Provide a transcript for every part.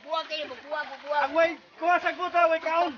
Bubuwag kayo, bubuwag. Ang way, kuha sa guta, way kaon.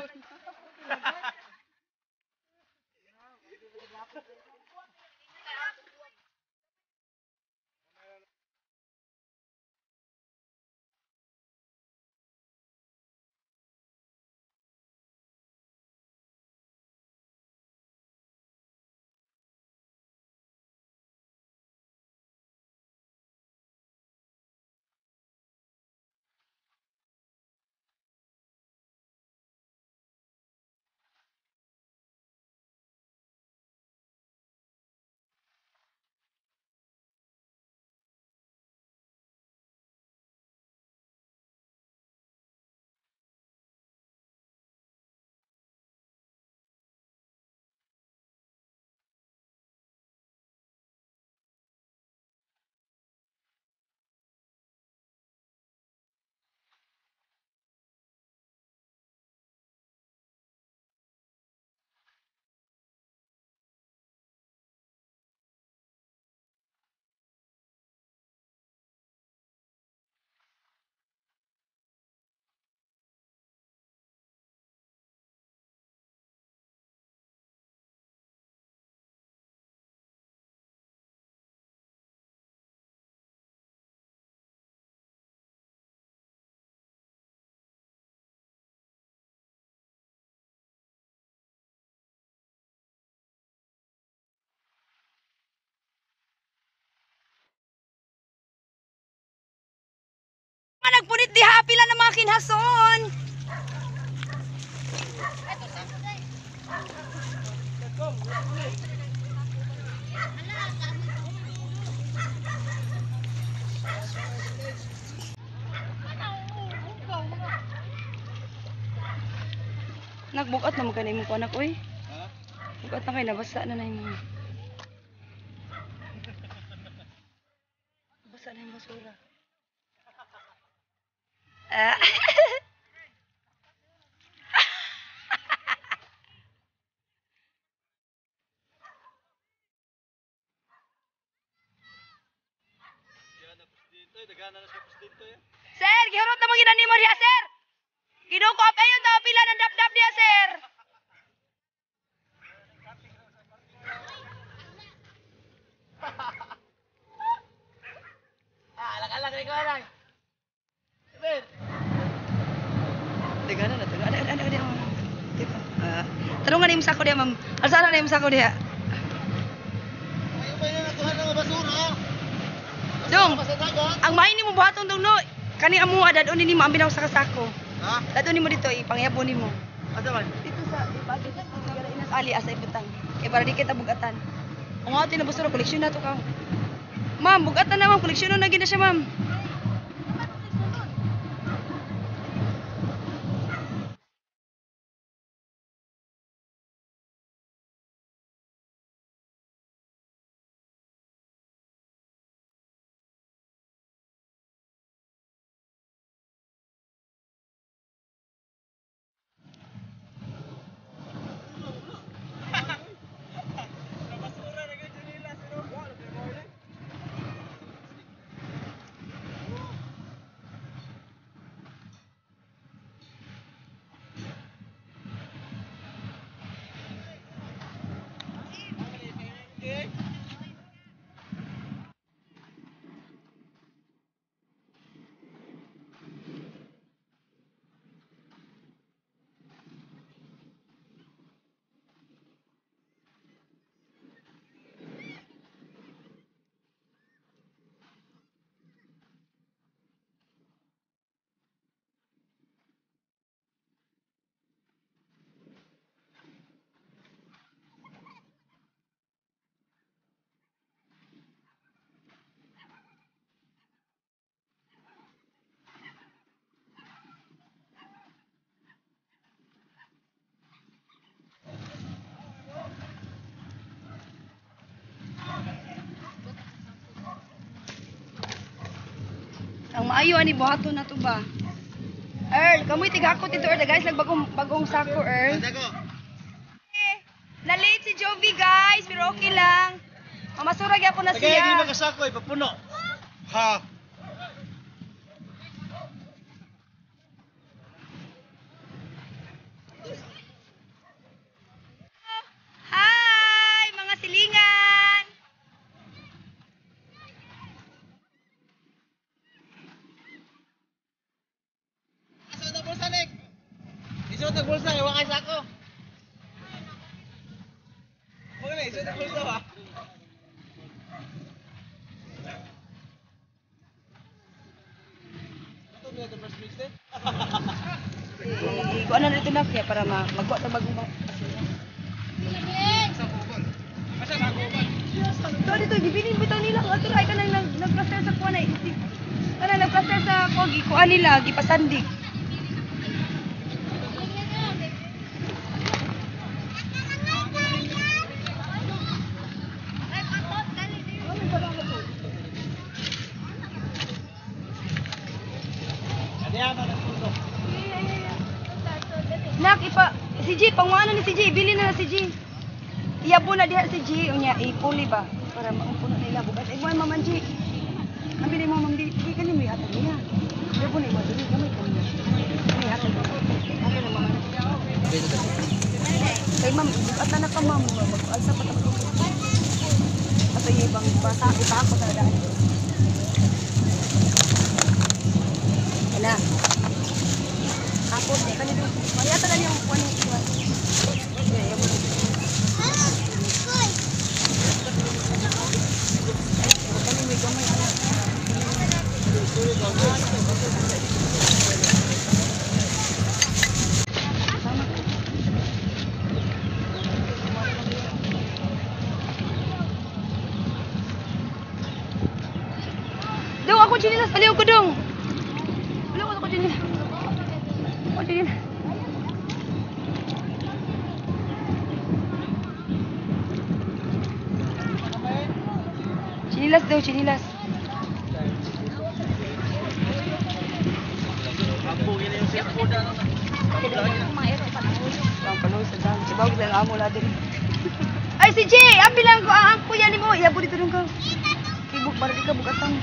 Nagpunit diha pila na mga kinhason. Nagbukat na magkanay mo ko anak oy. Bukat na kay nabasa na nay mo. Basa na yung basura. Ah. Sir, gihurot na mga ginani mo diha, sir. Kinukop ayo daw pila ng dap-dap diha, sir. Alang-alang rin ko lang. Tegana na, tegana. Ada. Tipo. Tarungan na yung sako diha, ma'am. Alsana na yung sako diha. Ayaw ba yung natuhan ng basura? Dong, Sa dagat? ang main ni mo buhaton dong no. Kani amo adadon ni mo ambinaw sa kasako. Ha? Dadon nimo dito ipangyabo nimo. Asa man? Dito sa ibagi sa sigara inas ali asa ibutang. Kay para di kita bugatan. Ang ato na basura koleksyon na to ka. Ma'am, bugatan na ma'am, koleksyon na gid na siya, ma'am. Ang maayo ani buhaton na to ba? Earl, kamoy tigakot ito Earl, guys, nagbagong sako Earl. Dago. Na-late si Jovi guys, pero okay lang. Mamasura gyapon na Tagay, di siya. makasakoy, papuno. Ha? Isuot ang bulsa, iwan kay sako. Huwag na, isuot ang bulsa ba? Ito ba ito first mix din? Ikuha na dito na kaya para magkuha na bagong ba. Asa sako ba? So dito gibinin bitaw nila ato ay kanang nagplaster sa kuha na istig. Kana nagplaster sa kuha gikuha nila gipasandig. Nak ipa si G pangwana ni si G bili na si G. Iyabo na diha si G unya ipuli ba para maumpuno nila bugas. Ay mo maman G. Ambil mo ma'am di kani may hatag niya. Iyabo ni mo dili gamay ko niya. May hatag. Ano na ma'am? Kay ma'am bukat na ka ma'am mag-alsa pa ta. Ato ibang basa ipa ako sa daan. Ana. Tapos eh kanino kaya ta yung kuan kuan. Ya mo. Dong aku jinilas balik aku dong. Balik aku jinilas. Aku jinilas. Chinilas daw, chinilas. Ang panoy sa dang. Sibaw kita ang amo la din. Ay si J, ambil lang ko ang kuya nimo. Iyabo dito dong ka. Ibuk para di ka bukatang.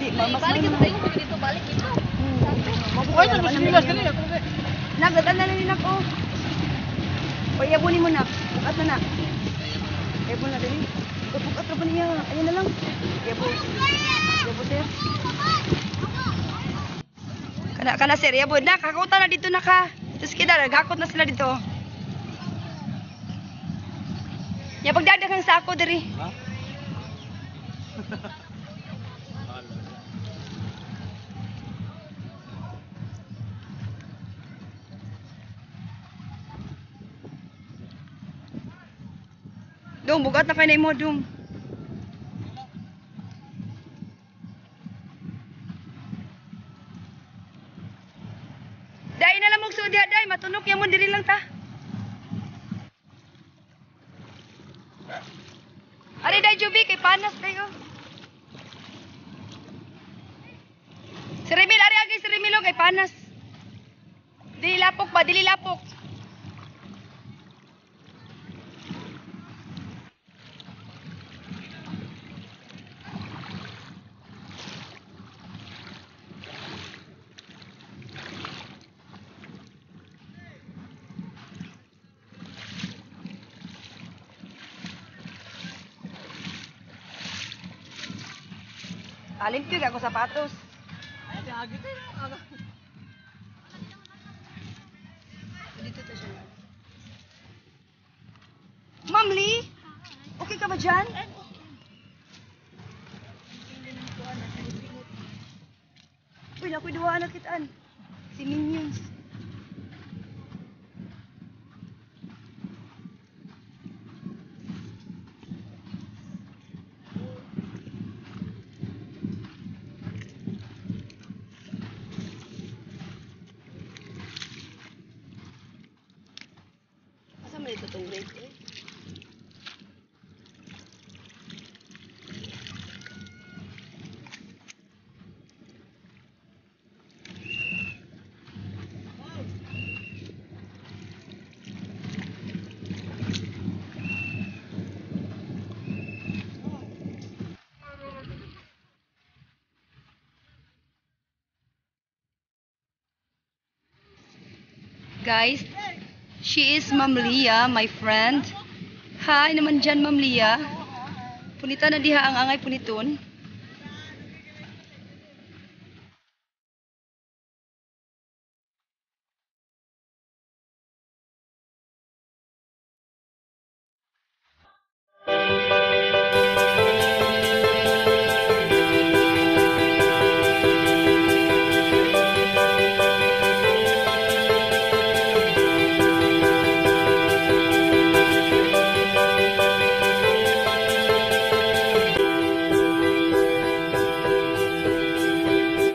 Di mas Balik kita tayo dito, balik dito. Ay, ito ba sinilas kanina? Nagdatan na rin ako. O iyabo nimo na. Bukat na na. Iyabo na din. Bukat ra ba niya? Ayun na lang. Iyabo. Iyabo sir. Kana sir, iyabo na. Kakauta na dito na ka. Tapos kita, nagakot na sila dito. Ya pagdadagang sa ako diri. Ha? Dong, bugat na kayo na mo, dong. Dai na lang mong sudya, dai. Matunok yan mo, diri lang ta. Ari, dai, Juby, kay panas, dai, oh. Si Remil, ari, agay, si Remil, oh, kay panas. Dili lapok ba, dili lapok. Alimpyog ako sapatos. Ay, agit eh. Dito to siya. Ma'am Lee, okay ka ba dyan? Uy, nako'y duwaan na kitaan. Si Minions. May itong rate eh. Guys, she is Ma'am Lia, my friend. Hi naman dyan, Ma'am Lia. Punita na diha ang angay puniton.